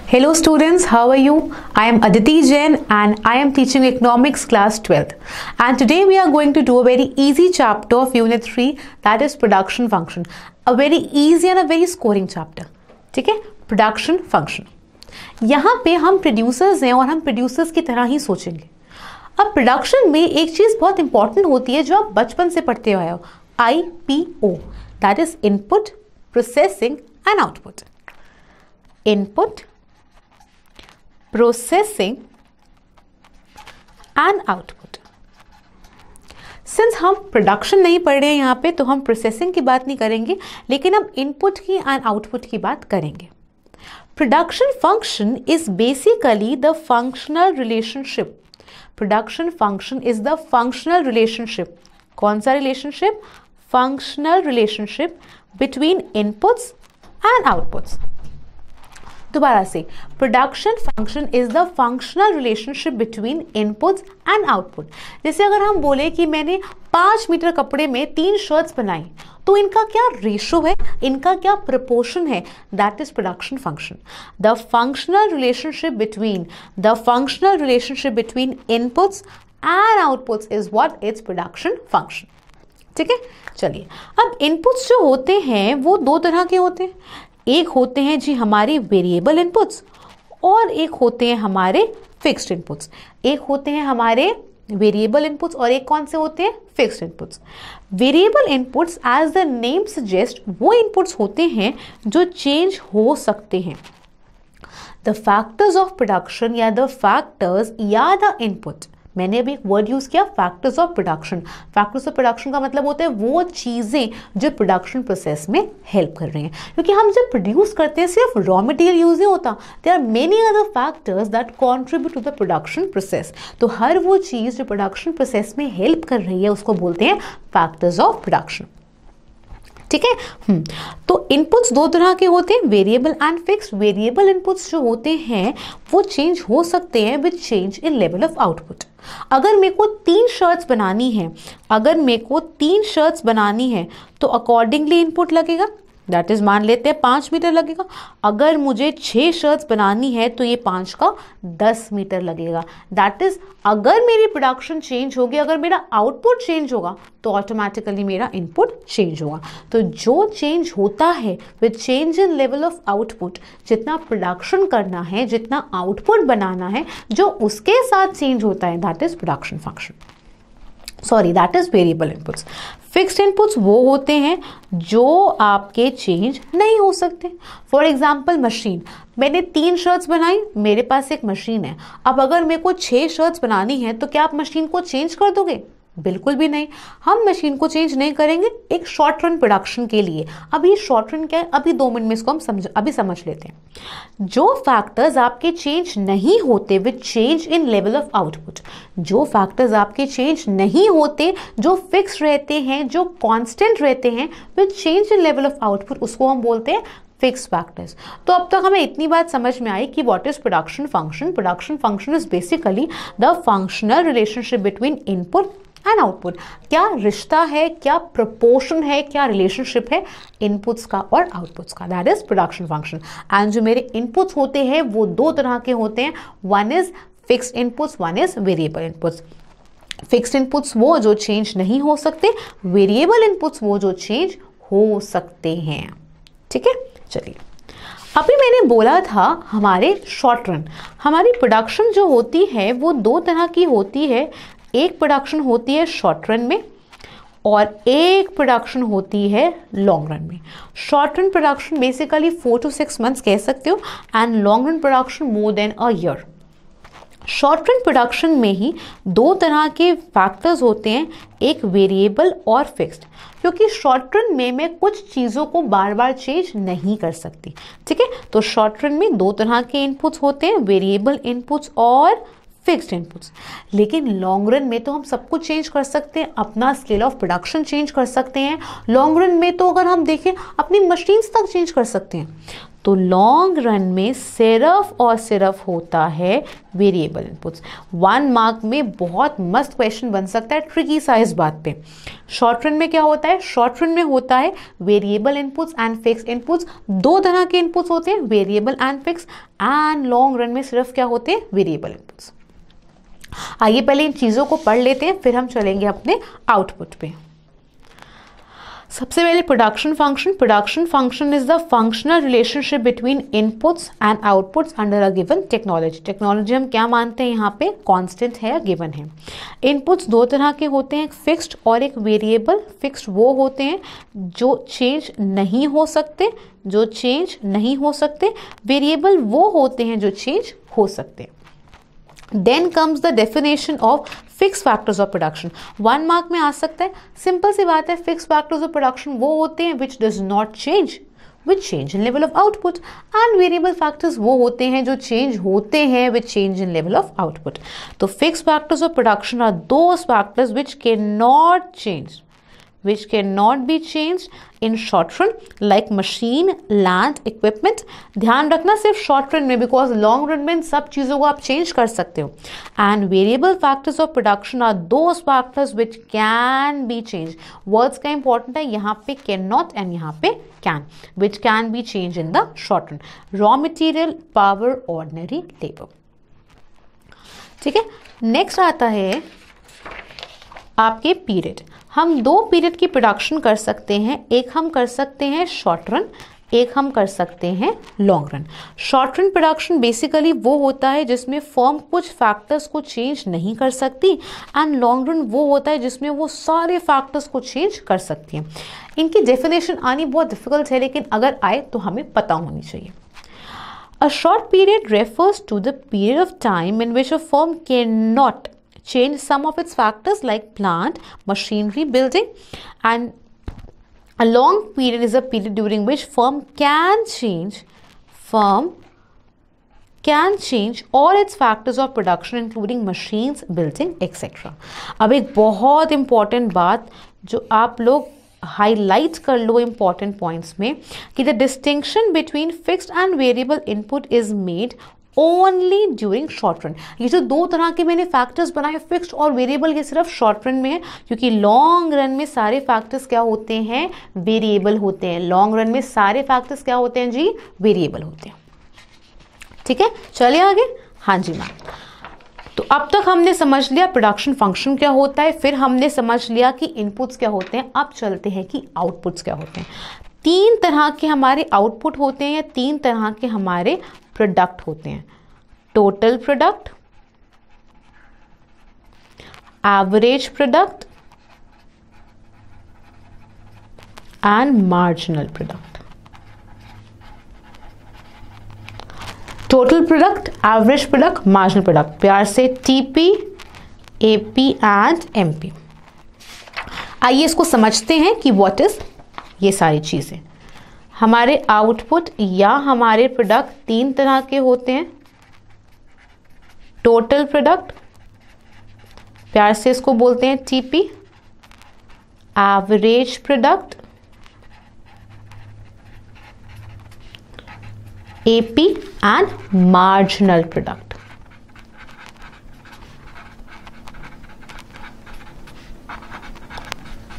Hello students, how are you? I am Aditi Jain and I am teaching economics class 12th. And today we are going to do a very easy chapter of unit 3, that is production function. A very easy and a very scoring chapter. ठीक है? Production function. यहाँ पे हम producers हैं और हम producers की तरह ही सोचेंगे. अब production में एक चीज़ बहुत important होती है जो आप बचपन से पढ़ते आए हो, IPO, that is input, processing and output. Input, processing and output. Since हम production नहीं पढ़ रहे हैं यहाँ पे तो हम processing की बात नहीं करेंगे, लेकिन हम input की and output की बात करेंगे. Production function is basically the functional relationship. Production function is the functional relationship. कौन सा relationship? Functional relationship between inputs and outputs. दोबारा से, production function is the functional relationship between inputs and output. जैसे अगर हम बोले कि मैंने 5 मीटर कपड़े में 3 शर्ट्स बनाई, तो इनका क्या रेशो है, इनका क्या प्रपोर्शन है, that is production function. The functional relationship between inputs and outputs is what is production function. ठीक है, चलिए. अब इनपुट्स जो होते हैं वो दो तरह के होते हैं. एक होते हैं जी हमारे वेरिएबल इनपुट्स और एक होते हैं हमारे फिक्स्ड इनपुट्स. एक होते हैं हमारे वेरिएबल इनपुट्स और एक कौन से होते हैं? Fixed inputs. Variable inputs as the name suggest वो इनपुट्स होते हैं जो चेंज हो सकते हैं. द फैक्टर्स ऑफ प्रोडक्शन या द फैक्टर्स या द इनपुट, मैंने अभी एक वर्ड यूज किया, factors of production. Factors of production का मतलब होता है वो चीजें जो प्रोडक्शन प्रोसेस में हेल्प कर रही हैं. क्योंकि हम जब प्रोड्यूस करते हैं सिर्फ रॉ मटेरियल यूज नहीं होता, there are many other factors that contribute to the production process. तो हर वो चीज जो प्रोडक्शन प्रोसेस में हेल्प कर रही है उसको बोलते हैं फैक्टर्स ऑफ प्रोडक्शन. ठीक है. तो इनपुट्स दो तरह के होते हैं, variable and fixed. Variable inputs जो होते हैं वो चेंज हो सकते हैं with change in level of output. अगर मेरे को 3 शर्ट्स बनानी है तो अकॉर्डिंगली इनपुट लगेगा, दैट इज मान लेते हैं 5 मीटर लगेगा. अगर मुझे 6 शर्ट्स बनानी है तो ये 5 का 10 मीटर लगेगा. दैट इज अगर मेरी प्रोडक्शन चेंज होगी, अगर मेरा आउटपुट चेंज होगा तो ऑटोमेटिकली मेरा इनपुट चेंज होगा. तो जो चेंज होता है with change in level of output, जितना प्रोडक्शन करना है, जितना आउटपुट बनाना है, जो उसके साथ चेंज होता है, that is production function. Sorry, that is variable inputs. Fixed inputs वो होते हैं जो आपके चेंज नहीं हो सकते. फॉर एग्जाम्पल मशीन, मैंने 3 शर्ट्स बनाई, मेरे पास एक मशीन है. अब अगर मेरे को 6 शर्ट्स बनानी है तो क्या आप मशीन को चेंज कर दोगे? बिल्कुल भी नहीं. हम मशीन को चेंज नहीं करेंगे एक शॉर्ट रन प्रोडक्शन के लिए. अभी शॉर्ट रन क्या है, अभी 2 मिनट में इसको हम समझ लेते हैं. जो फैक्टर्स आपके चेंज नहीं होते with change in level of output, जो फैक्टर्स आपके चेंज नहीं होते, जो फिक्स रहते हैं, जो कांस्टेंट रहते हैं with change in level of output, उसको हम बोलते हैं फिक्स फैक्टर्स. तो अब तक हमें इतनी बात समझ में आई कि what is production function. Production function is basically the functional relationship between input and output. क्या रिश्ता है, क्या प्रपोर्शन है, क्या रिलेशनशिप है इनपुट्स का और आउटपुट्स का, that is production function. And जो मेरे इनपुट्स होते हैं वो 2 तरह के होते हैं. One is fixed inputs, one is variable inputs. Fixed inputs वो जो चेंज नहीं हो सकते, वेरिएबल इनपुट्स वो जो चेंज हो सकते हैं. ठीक है, चलिए. अभी मैंने बोला था हमारे शॉर्ट रन, हमारी प्रोडक्शन जो होती है वो 2 तरह की होती है. एक प्रोडक्शन होती है शॉर्ट रन में और एक प्रोडक्शन होती है लॉन्ग रन में. Short run production basically 4 to 6 months कह सकते हो and long run production more than a year. Short run production में ही 2 तरह के फैक्टर्स होते हैं, एक वेरिएबल और फिक्स्ड. क्योंकि शॉर्ट रन में मैं कुछ चीज़ों को बार बार चेंज नहीं कर सकती. ठीक है, तो शॉर्ट रन में 2 तरह के इनपुट्स होते हैं, वेरिएबल इनपुट्स और फिक्स्ड इनपुट्स। लेकिन लॉन्ग रन में तो हम सब कुछ चेंज कर सकते हैं, अपना स्केल ऑफ प्रोडक्शन चेंज कर सकते हैं। लॉन्ग रन में तो अगर हम देखें अपनी मशीन्स तक चेंज कर सकते हैं। तो लॉन्ग रन में सिर्फ और सिर्फ होता है वेरिएबल इनपुट्स। 1 मार्क में बहुत मस्त क्वेश्चन बन सकता है ट्रिकी सा इस बात पे। शॉर्ट रन में क्या होता है? शॉर्ट रन में होता है variable inputs and fix inputs. 2 तरह के इनपुट्स होते हैं, variable and fix. And long run में सिर्फ क्या होते हैं? Variable inputs. आइए पहले इन चीज़ों को पढ़ लेते हैं, फिर हम चलेंगे अपने आउटपुट पे। सबसे पहले production function. Production function is the functional relationship between inputs and outputs under a given technology. Technology हम क्या मानते हैं यहाँ पे? कांस्टेंट है या गिवन है। इनपुट्स 2 तरह के होते हैं, एक फिक्स्ड और एक वेरिएबल। फिक्स्ड वो होते हैं जो चेंज नहीं हो सकते, वेरिएबल वो होते हैं जो चेंज हो सकते हैं। Then comes the definition of fixed factors of production. 1 mark में आ सकता है, सिंपल सी बात है। fixed factors of production वो होते हैं which does not change with change in level of output, and variable factors वो होते हैं जो change होते हैं with change in level of output. तो fixed factors of production are those factors which cannot be changed in short run like machine, land, equipment. ध्यान रखना सिर्फ शॉर्ट रन में, बिकॉज लॉन्ग रन में इन सब चीज़ों को आप चेंज कर सकते हो। And variable factors of production are those factors which can be change. Words का इंपॉर्टेंट है यहाँ पे कैन नॉट एंड यहाँ पे can, which can be change in the short run. Raw material, power, ordinary labour. ठीक है, next आता है आपके पीरियड। हम 2 पीरियड की प्रोडक्शन कर सकते हैं, एक हम कर सकते हैं शॉर्ट रन, एक हम कर सकते हैं long run. Short run production basically वो होता है जिसमें फर्म कुछ फैक्टर्स को चेंज नहीं कर सकती, एंड लॉन्ग रन वो होता है जिसमें वो सारे फैक्टर्स को चेंज कर सकती है। इनकी डेफिनेशन आनी बहुत डिफिकल्ट है, लेकिन अगर आए तो हमें पता होनी चाहिए। A short period refers to the period of time in which a firm cannot change some of its factors like plant, machinery, building, and a long period is a period during which firm can change all its factors of production including machines, building, etc. अब एक बहुत important बात जो आप लोग highlight कर लो important points में, कि the distinction between fixed and variable input is made only during short run. ये जो 2 तरह के मैंने फैक्टर्स बनाए फिक्स्ड और वेरिएबल, ये सिर्फ शॉर्ट रन में है, क्योंकि लॉन्ग रन में सारे फैक्टर्स क्या होते हैं? वेरिएबल होते हैं। लॉन्ग रन में सारे फैक्टर्स क्या होते हैं जी? वेरिएबल होते हैं। ठीक है, चलिए आगे। हाँ जी मैम, तो अब तक हमने समझ लिया प्रोडक्शन फंक्शन क्या होता है, फिर हमने समझ लिया कि इनपुट्स क्या होते हैं। अब चलते हैं कि आउटपुट्स क्या होते हैं। 3 तरह के हमारे आउटपुट होते हैं या 3 तरह के हमारे प्रोडक्ट होते हैं। Total product, average product and marginal product. Total product, average product, marginal product, प्यार से टीपी, एपी एंड एमपी। आइए इसको समझते हैं कि व्हाट इज ये सारी चीजें। हमारे आउटपुट या हमारे प्रोडक्ट 3 तरह के होते हैं। टोटल प्रोडक्ट, प्यार से इसको बोलते हैं TP, average product, AP and marginal product.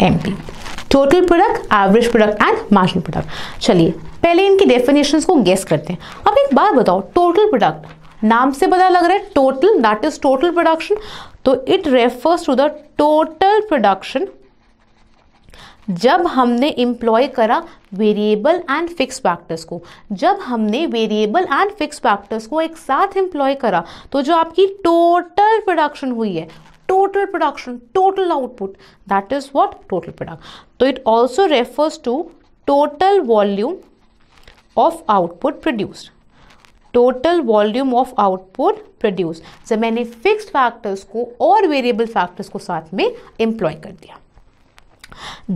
MP, total product, average product and marginal product. चलिए पहले इनकी डेफिनेशंस को गेस करते हैं। अब एक बात बताओ, टोटल प्रोडक्ट नाम से पता लग रहा है total, that is total production. तो it refers to the total production जब हमने इंप्लॉय करा वेरिएबल एंड फिक्स फैक्टर्स को। जब हमने वेरिएबल एंड फिक्स फैक्टर्स को एक साथ इंप्लॉय करा तो जो आपकी टोटल प्रोडक्शन हुई है, total production, total output, that is what total product. So it also refers to total volume of output produced. Total volume of output produced. जब मैंने fixed factors को और variable factors को साथ में employ कर दिया।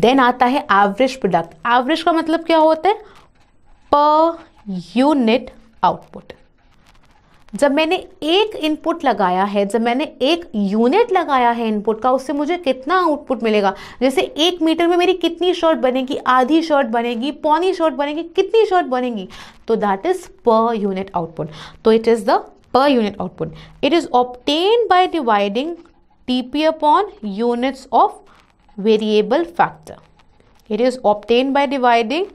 Then आता है average product. Average का मतलब क्या होता है? Per unit output. जब मैंने एक इनपुट लगाया है, जब मैंने एक यूनिट लगाया है इनपुट का, उससे मुझे कितना आउटपुट मिलेगा। जैसे 1 मीटर में मेरी कितनी शर्ट बनेगी, आधी शर्ट बनेगी, पौनी शर्ट बनेगी, कितनी शर्ट बनेगी, तो that is per unit output. तो it is the per unit output. It is obtained by dividing TP upon units of variable factor. It is obtained by dividing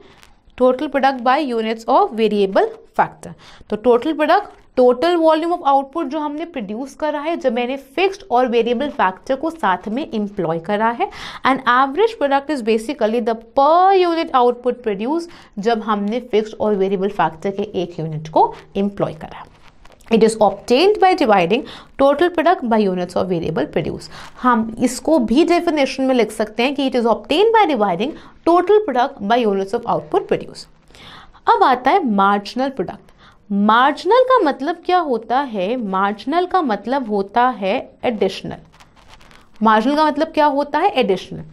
total product by units of variable factor. तो total product, total volume of output जो हमने produce करा है जब मैंने fixed और variable factor को साथ में एम्प्लॉय करा है, and average product is basically the per unit output produce जब हमने फिक्स्ड और वेरिएबल फैक्टर के एक यूनिट को एम्प्लॉय करा है। It is obtained by dividing total product by units of variable produce. हम इसको भी डेफिनेशन में लिख सकते हैं कि it is obtained by dividing total product by units of output produce. अब आता है marginal product. Marginal का मतलब क्या होता है? Marginal का मतलब होता है additional. Marginal का मतलब क्या होता है? Additional.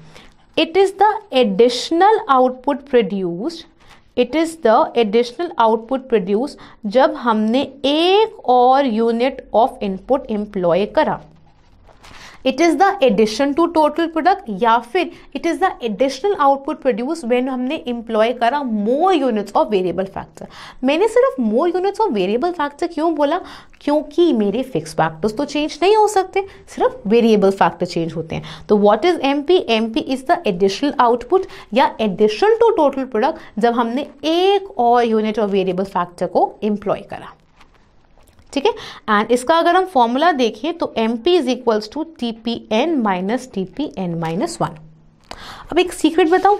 It is the additional output produced. It is the additional output produce जब हमने एक और यूनिट ऑफ इनपुट एम्प्लॉय करा। It is the addition to total product, या फिर it is the additional output produce when हमने employ करा more units of variable factor. मैंने सिर्फ more units of variable factor क्यों बोला? क्योंकि मेरे फिक्स फैक्टर्स तो चेंज नहीं हो सकते, सिर्फ वेरिएबल फैक्टर चेंज होते हैं। तो what is MP? MP is the additional output या एडिशन टू टोटल प्रोडक्ट जब हमने एक और यूनिट ऑफ वेरिएबल फैक्टर को एम्प्लॉय करा। ठीक है, एंड इसका अगर हम फॉर्मूला देखें तो MP is equals to TPN minus TPN minus 1। अब एक सीक्रेट बताऊं,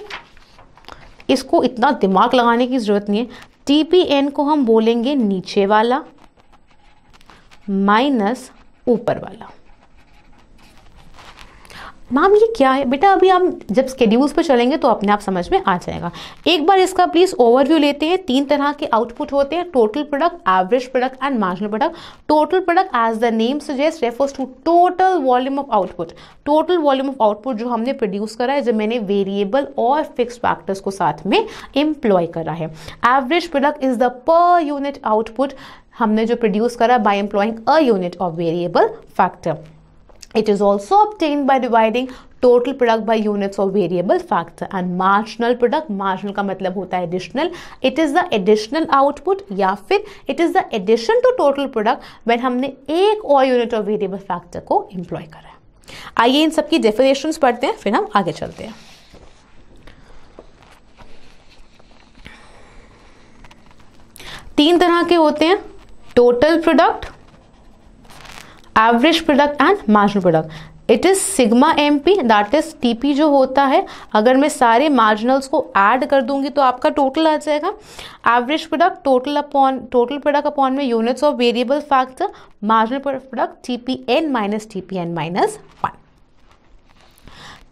इसको इतना दिमाग लगाने की जरूरत नहीं है। TPN को हम बोलेंगे नीचे वाला माइनस ऊपर वाला। मैम ये क्या है? बेटा अभी हम जब स्केड्यूल्स पे चलेंगे तो अपने आप समझ में आ जाएगा। एक बार इसका प्लीज ओवरव्यू लेते हैं। 3 तरह के आउटपुट होते हैं, total product, average product and marginal product. Total product as the name suggest refers to total volume of output. Total volume of output जो हमने प्रोड्यूस करा है जब मैंने वेरिएबल और फिक्स्ड फैक्टर्स को साथ में एम्प्लॉय करा है। Average product is the per unit output हमने जो प्रोड्यूस करा by employing a unit of variable factor. It is also obtained by dividing total product by units of variable factor. And marginal product, marginal का मतलब होता है additional. It is the additional output या फिर it is the addition to total product when हमने एक और unit of variable factor को employ करा है। आइए इन सब की definitions पढ़ते हैं, फिर हम आगे चलते हैं। तीन तरह के होते हैं, total product, average product and marginal product. It is sigma MP, that is TP जो होता है, अगर मैं सारे मार्जिनल्स को ऐड कर दूंगी तो आपका टोटल आ जाएगा। Average product total product upon में units of variable factor, marginal product TPN minus TPN minus 1।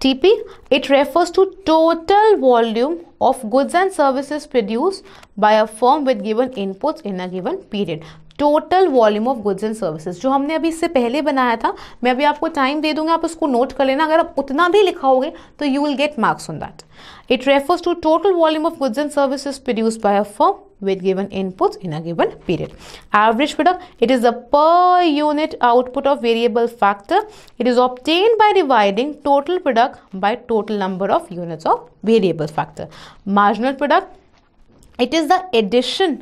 TP, it refers to total volume of goods and services produced by a firm with given inputs in a given period. Total volume of goods and services जो हमने अभी इससे पहले बनाया था, मैं अभी आपको टाइम दे दूंगा, आप उसको नोट कर लेना। अगर आप उतना भी लिखाओगे तो you will get marks on that. It refers to total volume of goods and services produced by a firm with given inputs in a given period. Average product, it is the per unit output of variable factor. It is obtained by dividing total product by total number of units of variable factor. Marginal product, it is the addition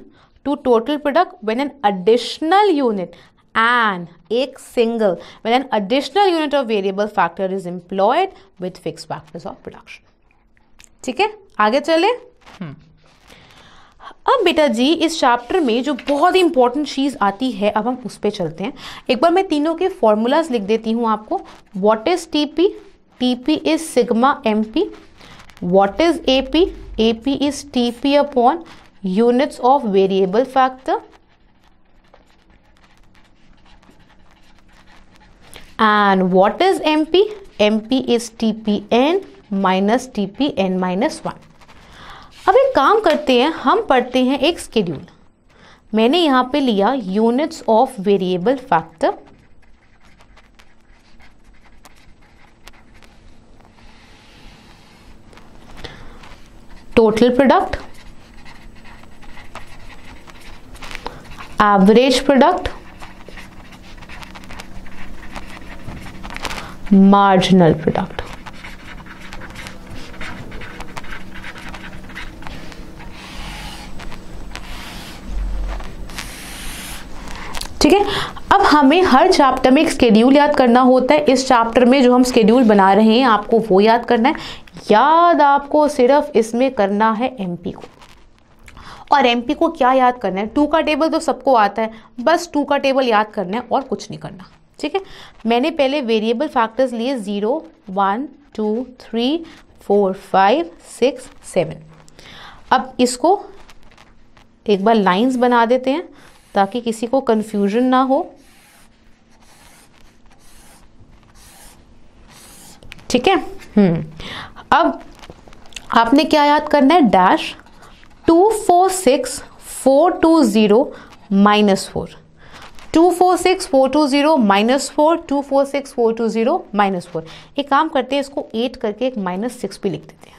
to total product when an additional unit and एक single when an additional unit of variable factor is employed with fixed factors of production. ठीक है, आगे चले। अब बेटा जी इस chapter में जो बहुत ही इंपॉर्टेंट चीज आती है, अब हम उस पर चलते हैं। एक बार मैं तीनों के फॉर्मूलाज लिख देती हूँ आपको। What is TP? TP is sigma MP. What is AP? AP is TP upon units of variable factor. And what is MP? MP is TPN minus TPN minus 1। अब एक काम करते हैं, हम पढ़ते हैं एक स्केड्यूल। मैंने यहां पे लिया units of variable factor, total product, average product marginal product. ठीक है, अब हमें हर चैप्टर में एक स्केड्यूल याद करना होता है। इस चैप्टर में जो हम स्केड्यूल बना रहे हैं आपको वो याद करना है। याद आपको सिर्फ इसमें करना है एमपी को। और एमपी को क्या याद करना है? 2 का टेबल तो सबको आता है, बस 2 का टेबल याद करना है और कुछ नहीं करना। ठीक है, मैंने पहले वेरिएबल फैक्टर्स लिए 0, 1, 2, 3, 4, 5, 6, 7। अब इसको एक बार लाइंस बना देते हैं ताकि किसी को कंफ्यूजन ना हो। ठीक है, अब आपने क्या याद करना है? डैश 246 420 -4, 246 420 -4, 246 420 -4। एक काम करते हैं, इसको 8 करके एक -6 भी लिख देते हैं।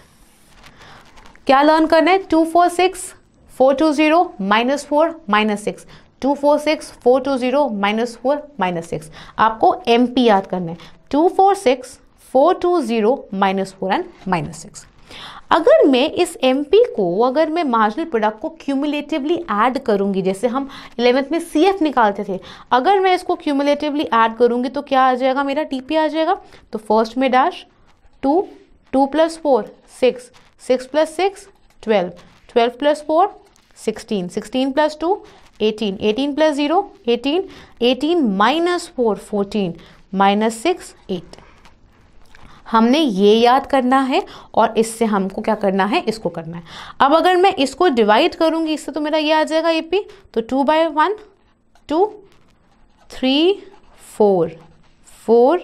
क्या लर्न करना है? 246 420 -4 -6, 246 420 -4 -6। आपको एमपी याद करना है, 246 420 -4 एंड -6। अगर मैं इस एमपी को, अगर मैं मार्जिनल प्रोडक्ट को क्यूमुलेटिवली ऐड करूंगी, जैसे हम 11th में सीएफ निकालते थे, अगर मैं इसको क्यूमुलेटिवली ऐड करूंगी तो क्या आ जाएगा? मेरा टीपी आ जाएगा। तो फर्स्ट में डैश 2, 2 + 4 6, 6 + 6 12, 12 + 4 16, 16 + 2 18, 18 + 0 18, 18 - 4 14, -6 8। हमने ये याद करना है और इससे हमको क्या करना है? इसको करना है। अब अगर मैं इसको डिवाइड करूंगी इससे तो मेरा ये आ जाएगा एपी। तो 2/1 2, 3 4 4,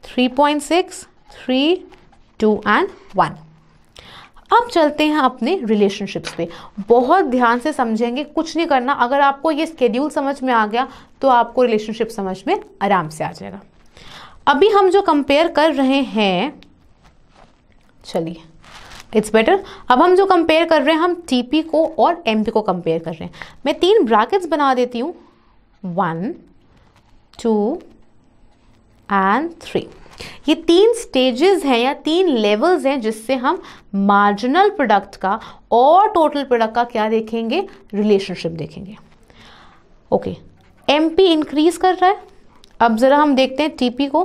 3.6 3 2 एंड 1। अब चलते हैं अपने रिलेशनशिप्स पे। बहुत ध्यान से समझेंगे, कुछ नहीं करना। अगर आपको ये स्केड्यूल समझ में आ गया तो आपको रिलेशनशिप समझ में आराम से आ जाएगा। अभी हम जो कंपेयर कर रहे हैं, चलिए इट्स बेटर। अब हम जो कंपेयर कर रहे हैं, हम टीपी को और एमपी को कंपेयर कर रहे हैं। मैं 3 ब्रैकेट्स बना देती हूँ, 1 2 एंड 3। ये 3 स्टेजेस हैं या 3 लेवल्स हैं जिससे हम मार्जिनल प्रोडक्ट का और टोटल प्रोडक्ट का क्या देखेंगे? रिलेशनशिप देखेंगे। ओके, एमपी इंक्रीज कर रहा है। अब जरा हम देखते हैं टीपी को।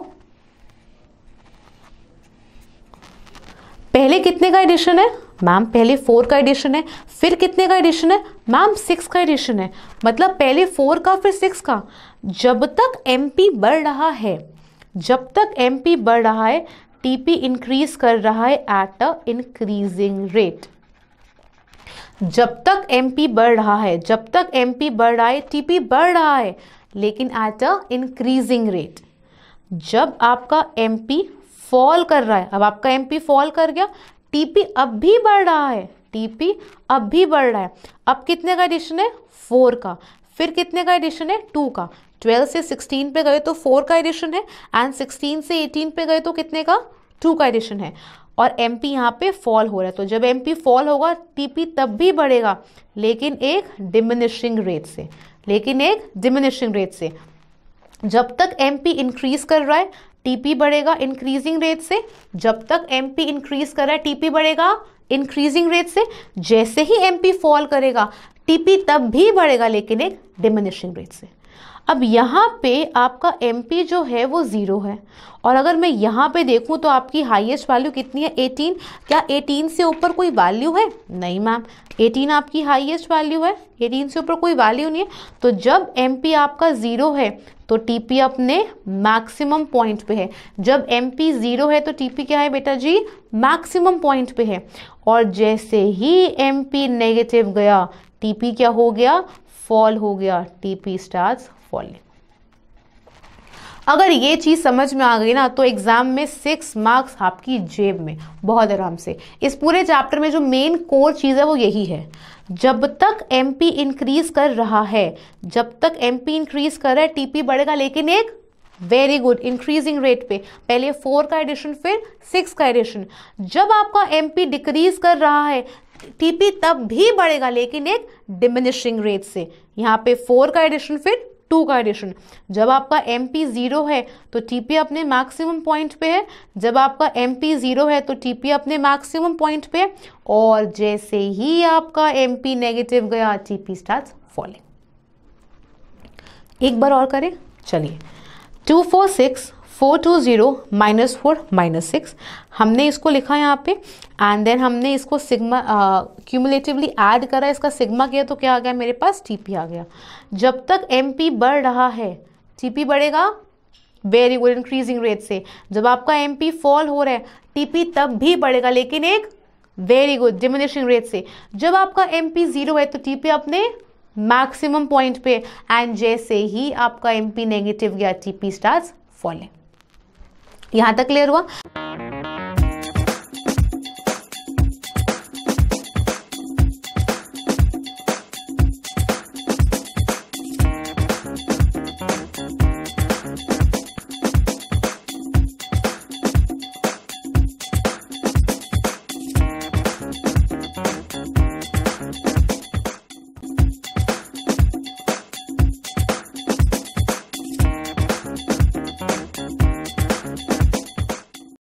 पहले कितने का एडिशन है? मैम पहले 4 का एडिशन है। फिर कितने का एडिशन है? मैम 6 का एडिशन है। मतलब पहले 4 का फिर 6 का। जब तक एमपी बढ़ रहा है, जब तक एमपी बढ़ रहा है, टीपी इंक्रीज कर रहा है एट अ इंक्रीजिंग रेट। जब तक एमपी बढ़ रहा है, जब तक एमपी बढ़ रहा है, टीपी बढ़ रहा है, लेकिन एट अ इंक्रीजिंग रेट। जब आपका एमपी फॉल कर रहा है, अब आपका एमपी फॉल कर गया, टीपी अब भी बढ़ रहा है, टीपी अब भी बढ़ रहा है। अब कितने का एडिशन है? 4 का। फिर कितने का एडिशन है? 2 का। 12 से 16 पे गए तो 4 का एडिशन है, एंड 16 से 18 पे गए तो कितने का? 2 का एडिशन है। और एमपी यहाँ पे फॉल हो रहा है। तो जब एमपी फॉल होगा, टीपी तब भी बढ़ेगा, लेकिन एक डिमिनिशिंग रेट से, लेकिन एक डिमिनिशिंग रेट से। जब तक एमपी इंक्रीज कर रहा है, टीपी बढ़ेगा इंक्रीजिंग रेट से। जब तक एमपी इंक्रीज कर रहा है, टीपी बढ़ेगा इंक्रीजिंग रेट से। जैसे ही एमपी फॉल करेगा, टीपी तब भी बढ़ेगा, लेकिन एक डिमिनिशिंग रेट से। अब यहाँ पे आपका एमपी जो है वो 0 है, और अगर मैं यहाँ पे देखूँ तो आपकी हाईएस्ट वैल्यू कितनी है? 18। क्या 18 से ऊपर कोई वैल्यू है? नहीं मैम, 18 आपकी हाईएस्ट वैल्यू है, 18 से ऊपर कोई वैल्यू नहीं है। तो जब एमपी आपका 0 है तो टीपी अपने मैक्सिमम पॉइंट पे है। जब एमपी 0 है तो टीपी क्या है बेटा जी? मैक्सिमम पॉइंट पे है। और जैसे ही एमपी नेगेटिव गया, टीपी क्या हो गया? फॉल हो गया। TP starts falling. अगर ये चीज समझ में आ गई ना तो एग्जाम में 6 मार्क्स आपकी जेब में बहुत आराम से। इस पूरे चैप्टर में जो मेन कोर चीज है वो यही है। जब तक एमपी इंक्रीज कर रहा है, जब तक एमपी इंक्रीज कर रहा है, टीपी बढ़ेगा, लेकिन एक वेरी गुड इंक्रीजिंग रेट पे। पहले 4 का एडिशन, फिर 6 का एडिशन। जब आपका एमपी डिक्रीज कर रहा है, टीपी तब भी बढ़ेगा, लेकिन एक डिमिनिशिंग रेट से। यहाँ पे 4 का एडिशन, फिर टू का एडिशन। जब आपका MP 0 है तो TP अपने मैक्सिमम पॉइंट पे है, जब आपका MP 0 है तो TP अपने मैक्सिमम पॉइंट पे है, और जैसे ही आपका MP नेगेटिव गया TP स्टार्ट्स फॉलिंग। एक बार और करें, चलिए। 2 4 6 4 2 0 -4 -6 हमने इसको लिखा यहाँ पे, एंड देन हमने इसको सिग्मा क्यूमुलेटिवली ऐड करा, इसका सिग्मा किया तो क्या आ गया मेरे पास, TP आ गया। जब तक MP बढ़ रहा है TP बढ़ेगा, वेरी गुड, इंक्रीजिंग रेट से। जब आपका MP फॉल हो रहा है TP तब भी बढ़ेगा, लेकिन एक वेरी गुड डिमिनिशिंग रेट से। जब आपका MP 0 है तो TP अपने मैक्सिमम पॉइंट पे, एंड जैसे ही आपका MP नेगेटिव गया TP स्टार्ट्स फॉलिंग। यहां तक क्लियर हुआ?